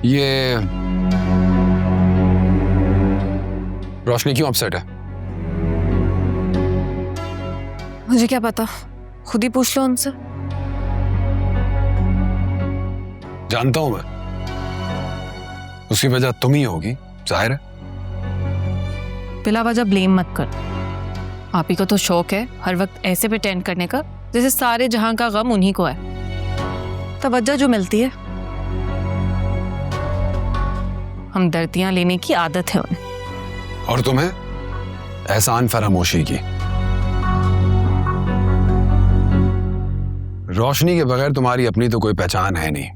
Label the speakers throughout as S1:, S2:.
S1: ये रोशनी क्यों अपसेट है?
S2: मुझे क्या पता, खुद ही पूछ लो उनसे।
S1: जानता हूं मैं, उसकी वजह तुम ही होगी, जाहिर है।
S2: बिला वजह ब्लेम मत कर। आप ही को तो शौक है हर वक्त ऐसे प्रिटेंड करने का जैसे सारे जहां का गम उन्हीं को है। तवज्जो जो मिलती है, हमदर्दियां लेने की आदत है उन्हें।
S1: और तुम्हें एहसान फरामोशी की। रोशनी के बगैर तुम्हारी अपनी तो कोई पहचान है नहीं,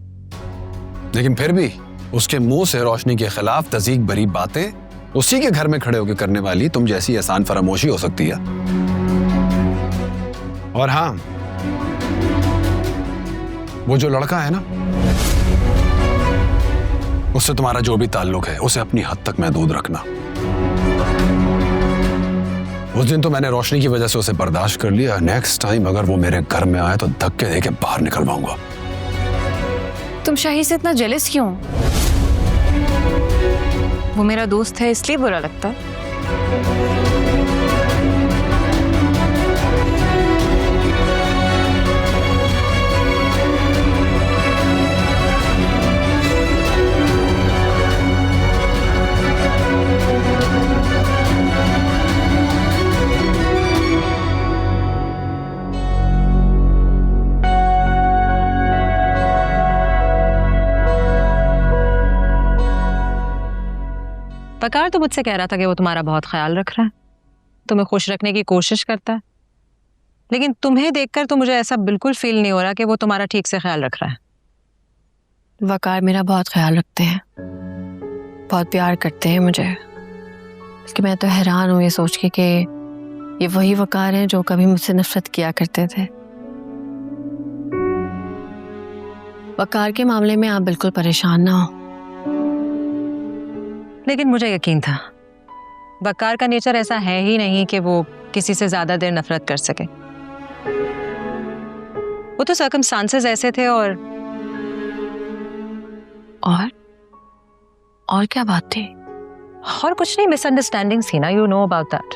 S1: लेकिन फिर भी उसके मुंह से रोशनी के खिलाफ तज़ीक भरी बातें उसी के घर में खड़े होकर करने वाली तुम जैसी एहसान फरामोशी हो सकती है। और हाँ, वो जो लड़का है ना, उससे तुम्हारा जो भी ताल्लुक है उसे अपनी हद तक महदूद रखना। उस दिन तो मैंने रोशनी की वजह से उसे बर्दाश्त कर लिया। नेक्स्ट टाइम अगर वो मेरे घर में आए तो धक्के देके बाहर निकलवाऊंगा।
S2: तुम शाही से इतना जेलस क्यों? वो मेरा दोस्त है इसलिए बुरा लगता? वकार तो मुझसे कह रहा था कि वो तुम्हारा बहुत ख्याल रख रहा है, तुम्हें खुश रखने की कोशिश करता है, लेकिन तुम्हें देखकर तो मुझे ऐसा बिल्कुल फील नहीं हो रहा कि वो तुम्हारा ठीक से ख्याल रख रहा है।
S3: वकार मेरा बहुत ख्याल रखते हैं, बहुत प्यार करते हैं मुझे। इसके मैं तो हैरान हूँ ये सोच के कि ये वही वकार हैं जो कभी मुझसे नफरत किया करते थे। वकार के मामले में आप बिल्कुल परेशान ना हो।
S2: लेकिन मुझे यकीन था वकार का नेचर ऐसा है ही नहीं कि वो किसी से ज्यादा देर नफरत कर सके। वो तो सर्कमस्टांसेस ऐसे थे। और
S3: क्या बात थी?
S2: और कुछ नहीं, मिसअंडरस्टैंडिंग्स थी ना, यू नो अबाउट दैट।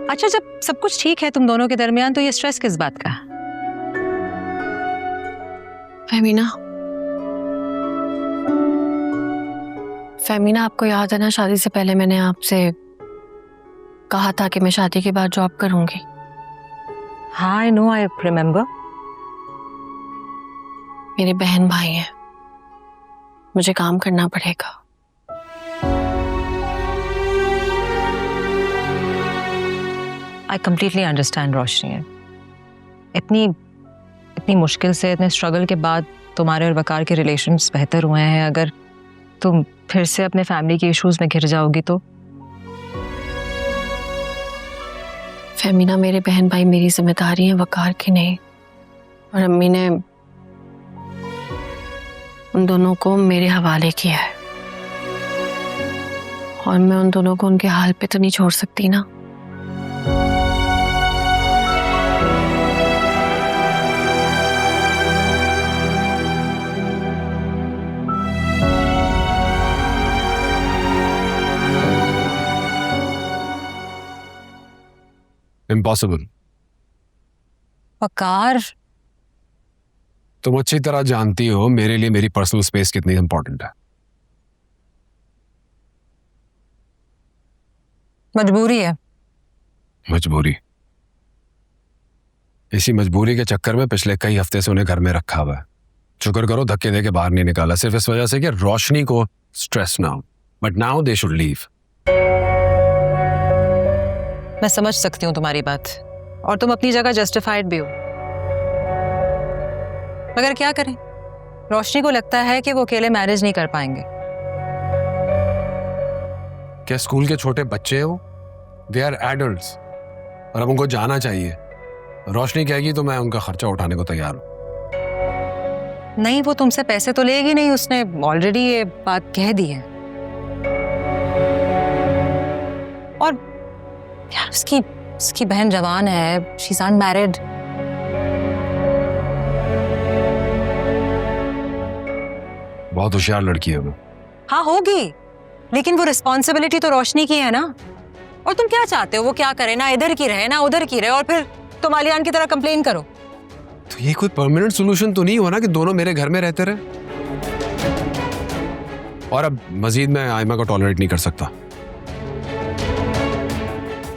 S2: अच्छा, जब सब कुछ ठीक है तुम दोनों के दरमियान तो ये स्ट्रेस किस बात का?
S3: फहमीना, आपको याद है ना, शादी से पहले मैंने आपसे कहा था कि मैं शादी के बाद जॉब करूंगी।
S2: हाँ, आई नो, आई रिमेम्बर।
S3: मेरे बहन भाई हैं, मुझे काम करना पड़ेगा।
S2: आई कंप्लीटली अंडरस्टैंड रोशनी। इतनी मुश्किल से, इतने स्ट्रगल के बाद तुम्हारे और वकार के रिलेशंस बेहतर हुए हैं। अगर तुम फिर से अपने फैमिली के इश्यूज में घिर जाओगी तो?
S3: फहमीना, मेरे बहन भाई मेरी जिम्मेदारी है, वकार की नहीं। और अम्मी ने उन दोनों को मेरे हवाले किया है, और मैं उन दोनों को उनके हाल पे तो नहीं छोड़ सकती ना।
S1: इम्पॉसिबल।
S2: वकार,
S1: तुम अच्छी तरह जानती हो मेरे लिए मेरी पर्सनल स्पेस कितनी इंपॉर्टेंट है।
S2: मजबूरी है।
S1: मजबूरी? इसी मजबूरी के चक्कर में पिछले कई हफ्ते से उन्हें घर में रखा हुआ है। शुक्र करो धक्के देके बाहर नहीं निकाला, सिर्फ इस वजह से कि रोशनी को स्ट्रेस ना हो। But now they should leave.
S2: मैं समझ सकती हूँ तुम्हारी बात, और तुम अपनी जगह जस्टिफाइड भी हो, मगर क्या करें, रोशनी को लगता है कि वो अकेले मैनेज नहीं कर पाएंगे।
S1: क्या स्कूल के छोटे बच्चे हो? दे आर एडल्ट्स, और अब उनको जाना चाहिए। रोशनी कहेगी तो मैं उनका खर्चा उठाने को तैयार हूं।
S2: नहीं, वो तुमसे पैसे तो लेगी नहीं, उसने ऑलरेडी ये बात कह दी है। और यार, उसकी बहन जवान है, शी इज अनमैरिड।
S1: बहुत होशियार लड़की है वो।
S2: हाँ होगी, लेकिन वो रिस्पॉन्सिबिलिटी तो रोशनी की है ना। और तुम क्या चाहते हो वो क्या करे, ना इधर की रहे ना उधर की रहे, और फिर तुम आलियान की तरह कंप्लेन करो।
S1: तो ये कोई परमानेंट सोल्यूशन तो नहीं हुआ ना कि दोनों मेरे घर में रहते रहे। और अब मजीद मैं आयमा को टॉलरेट नहीं कर सकता।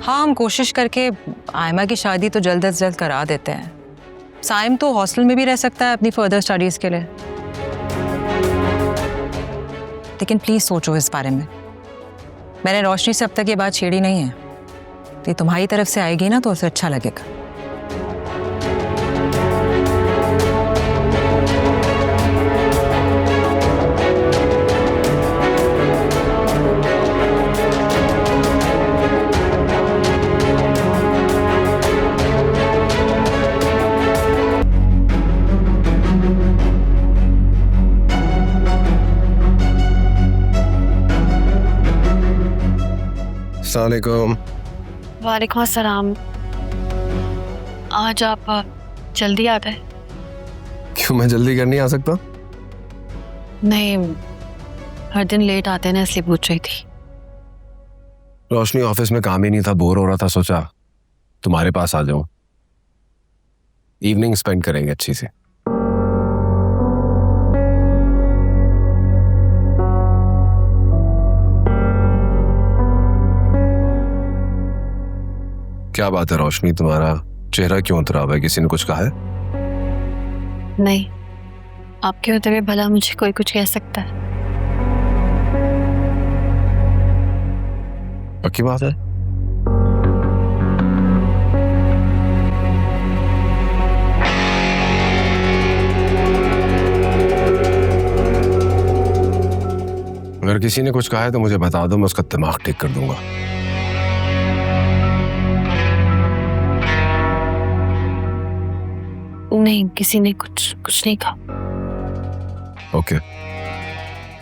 S2: हाँ, हम कोशिश करके आयमा की शादी तो जल्द से जल्द करा देते हैं। साइम तो हॉस्टल में भी रह सकता है अपनी फर्दर स्टडीज के लिए। लेकिन प्लीज सोचो इस बारे में। मैंने रोशनी से अब तक ये बात छेड़ी नहीं है। ये तुम्हारी तरफ से आएगी ना तो उसे अच्छा लगेगा।
S1: अस्सलामुअलैकुम।
S3: वालेकुम अस्सलाम। आज आप जल्दी आ गए?
S1: क्यों, मैं जल्दी घर नहीं आ सकता?
S3: नहीं, हर दिन लेट आते हैं ना, इसलिए पूछ रही थी।
S1: रोशनी ऑफिस में काम ही नहीं था, बोर हो रहा था, सोचा तुम्हारे पास आ जाऊं। इवनिंग स्पेंड करेंगे अच्छी से। क्या बात है रोशनी, तुम्हारा चेहरा क्यों उतरा हुआ है? किसी ने कुछ कहा है?
S3: नहीं, आपके होते हुए भला मुझे कोई कुछ कह सकता है?
S1: पक्की बात है? अगर किसी ने कुछ कहा है तो मुझे बता दो, मैं उसका दिमाग ठीक कर दूंगा।
S3: नहीं, किसी ने कुछ नहीं कहा।
S1: ओके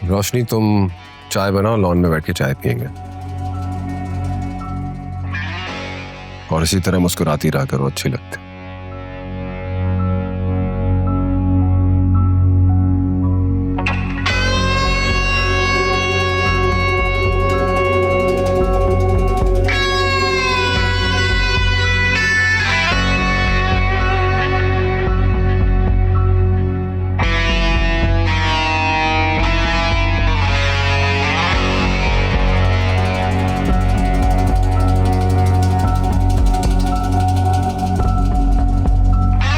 S1: रोशनी, तुम चाय बनाओ, लॉन में बैठ के चाय पियेंगे। और इसी तरह मुस्कुराती रहा करो, अच्छी लगती।